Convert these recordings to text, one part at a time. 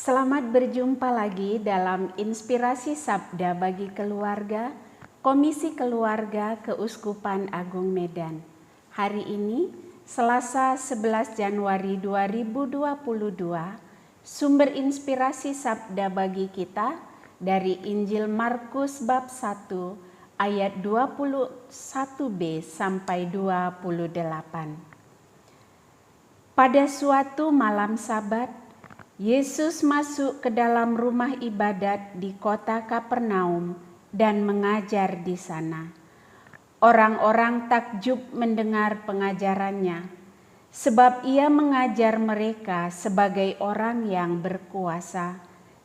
Selamat berjumpa lagi dalam Inspirasi Sabda bagi Keluarga, Komisi Keluarga Keuskupan Agung Medan. Hari ini, Selasa 11 Januari 2022, sumber inspirasi Sabda bagi kita dari Injil Markus bab 1 ayat 21b sampai 28. Pada suatu malam Sabat, Yesus masuk ke dalam rumah ibadat di kota Kapernaum dan mengajar di sana. Orang-orang takjub mendengar pengajarannya, sebab ia mengajar mereka sebagai orang yang berkuasa,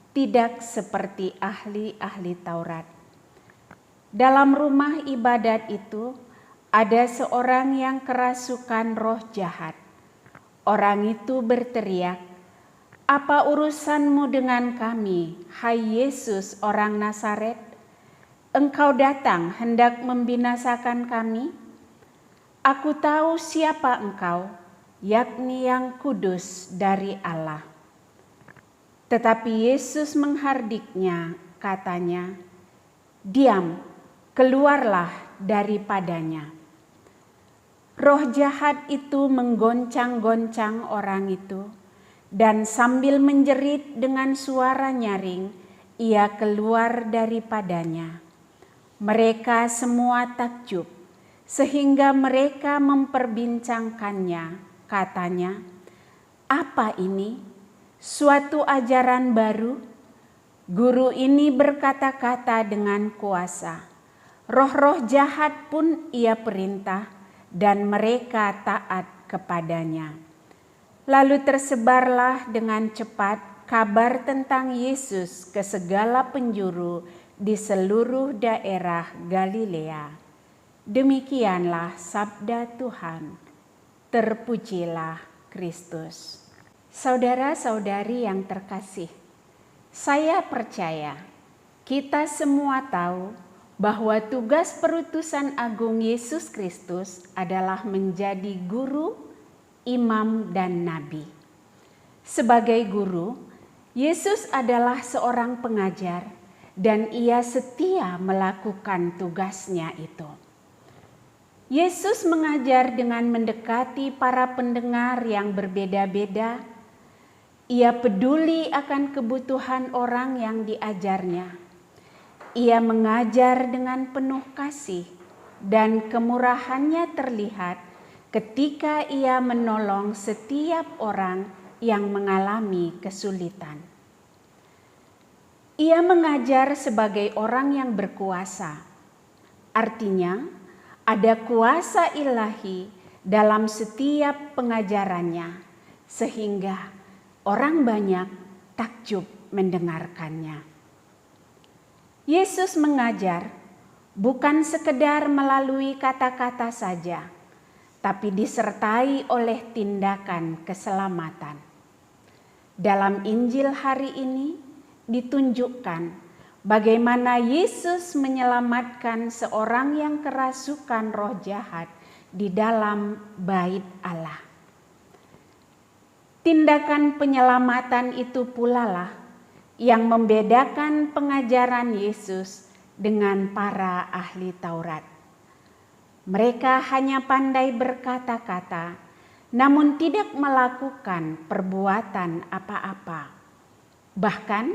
tidak seperti ahli-ahli Taurat. Dalam rumah ibadat itu ada seorang yang kerasukan roh jahat. Orang itu berteriak, "Apa urusanmu dengan kami, hai Yesus orang Nazaret? Engkau datang hendak membinasakan kami? Aku tahu siapa engkau, yakni yang kudus dari Allah." Tetapi Yesus menghardiknya, katanya, "Diam, keluarlah daripadanya." Roh jahat itu menggoncang-goncang orang itu, dan sambil menjerit dengan suara nyaring, ia keluar daripadanya. Mereka semua takjub, sehingga mereka memperbincangkannya. Katanya, "Apa ini? Suatu ajaran baru? Guru ini berkata-kata dengan kuasa. Roh-roh jahat pun ia perintah, dan mereka taat kepadanya." Lalu tersebarlah dengan cepat kabar tentang Yesus ke segala penjuru di seluruh daerah Galilea. Demikianlah sabda Tuhan. Terpujilah Kristus. Saudara-saudari yang terkasih, saya percaya kita semua tahu bahwa tugas perutusan agung Yesus Kristus adalah menjadi guru, imam, dan nabi. Sebagai guru, Yesus adalah seorang pengajar dan ia setia melakukan tugasnya itu. Yesus mengajar dengan mendekati para pendengar yang berbeda-beda. Ia peduli akan kebutuhan orang yang diajarnya. Ia mengajar dengan penuh kasih dan kemurahannya terlihat ketika ia menolong setiap orang yang mengalami kesulitan. Ia mengajar sebagai orang yang berkuasa. Artinya, ada kuasa ilahi dalam setiap pengajarannya, sehingga orang banyak takjub mendengarkannya. Yesus mengajar bukan sekedar melalui kata-kata saja, tapi disertai oleh tindakan keselamatan. Dalam Injil hari ini ditunjukkan bagaimana Yesus menyelamatkan seorang yang kerasukan roh jahat di dalam bait Allah. Tindakan penyelamatan itu pula lah yang membedakan pengajaran Yesus dengan para ahli Taurat. Mereka hanya pandai berkata-kata, namun tidak melakukan perbuatan apa-apa. Bahkan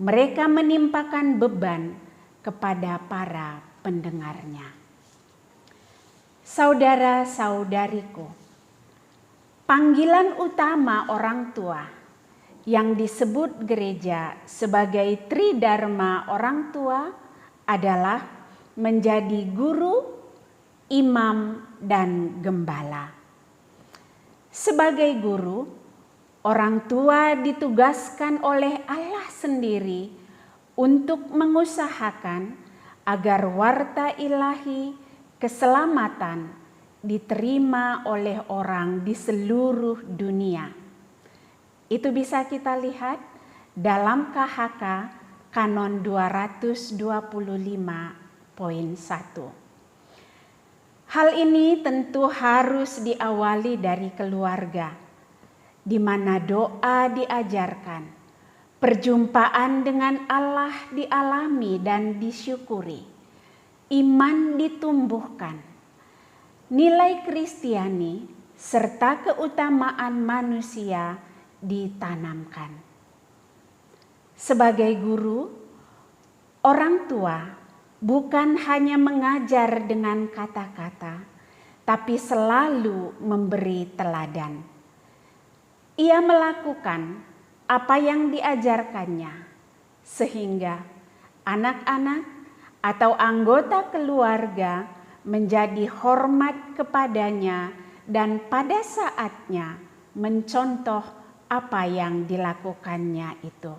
mereka menimpakan beban kepada para pendengarnya. Saudara-saudariku, panggilan utama orang tua yang disebut gereja sebagai tridharma orang tua adalah menjadi guru, imam, dan gembala. Sebagai guru, orang tua ditugaskan oleh Allah sendiri untuk mengusahakan agar warta ilahi keselamatan diterima oleh orang di seluruh dunia. Itu bisa kita lihat dalam KHK Kanon 225.1. Hal ini tentu harus diawali dari keluarga, di mana doa diajarkan, Perjumpaan dengan Allah dialami dan disyukuri. Iman ditumbuhkan. Nilai Kristiani serta keutamaan manusia ditanamkan. Sebagai guru, orang tua bukan hanya mengajar dengan kata-kata, tapi selalu memberi teladan. Ia melakukan apa yang diajarkannya, sehingga anak-anak atau anggota keluarga menjadi hormat kepadanya dan pada saatnya mencontoh apa yang dilakukannya itu.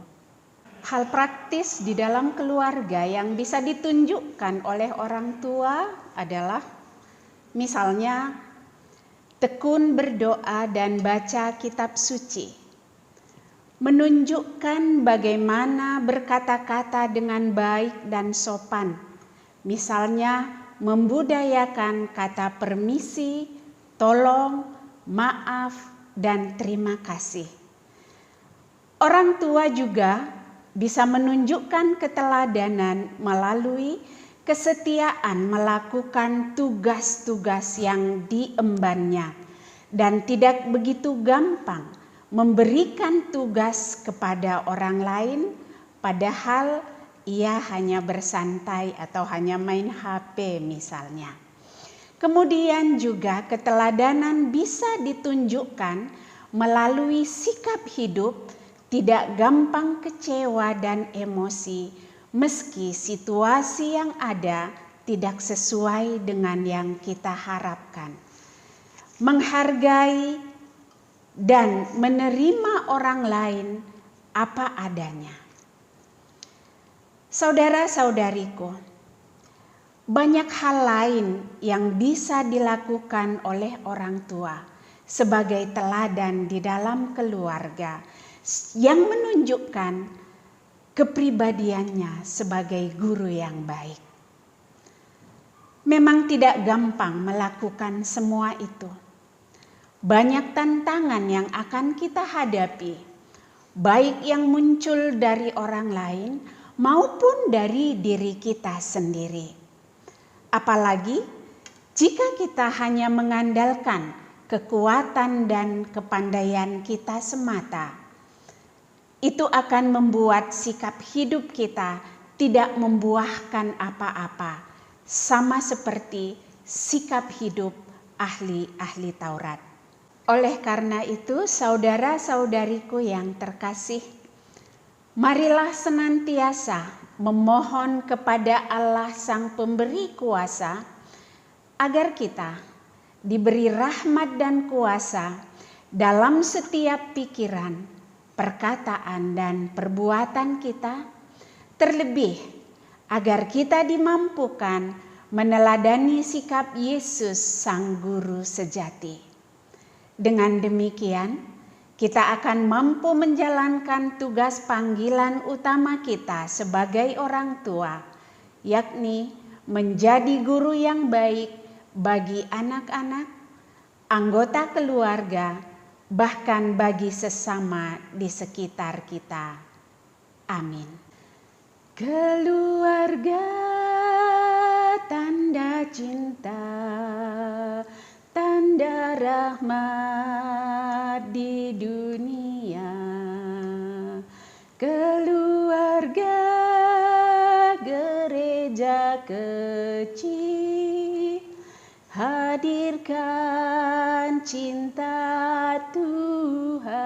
Hal praktis di dalam keluarga yang bisa ditunjukkan oleh orang tua adalah misalnya tekun berdoa dan baca kitab suci. Menunjukkan bagaimana berkata-kata dengan baik dan sopan. Misalnya membudayakan kata permisi, tolong, maaf, dan terima kasih. Orang tua juga bisa menunjukkan keteladanan melalui kesetiaan melakukan tugas-tugas yang diembannya dan tidak begitu gampang memberikan tugas kepada orang lain padahal ia hanya bersantai atau hanya main HP misalnya. Kemudian juga keteladanan bisa ditunjukkan melalui sikap hidup tidak gampang kecewa dan emosi meski situasi yang ada tidak sesuai dengan yang kita harapkan. Menghargai dan menerima orang lain apa adanya. Saudara-saudariku, banyak hal lain yang bisa dilakukan oleh orang tua sebagai teladan di dalam keluarga yang menunjukkan kepribadiannya sebagai guru yang baik. Memang tidak gampang melakukan semua itu. Banyak tantangan yang akan kita hadapi, baik yang muncul dari orang lain maupun dari diri kita sendiri. Apalagi jika kita hanya mengandalkan kekuatan dan kepandaian kita semata, itu akan membuat sikap hidup kita tidak membuahkan apa-apa, sama seperti sikap hidup ahli-ahli Taurat. Oleh karena itu, saudara-saudariku yang terkasih, marilah senantiasa memohon kepada Allah Sang Pemberi Kuasa agar kita diberi rahmat dan kuasa dalam setiap pikiran, perkataan dan perbuatan kita, terlebih agar kita dimampukan meneladani sikap Yesus Sang Guru sejati. Dengan demikian, kita akan mampu menjalankan tugas panggilan utama kita sebagai orang tua, yakni menjadi guru yang baik bagi anak-anak, anggota keluarga, bahkan bagi sesama di sekitar kita. Amin. Keluarga tanda cinta, tanda rahmat di dunia. Keluarga gereja kecil, hadirkan cinta Tuhan.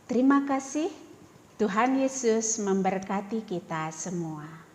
Terima kasih. Tuhan Yesus memberkati kita semua.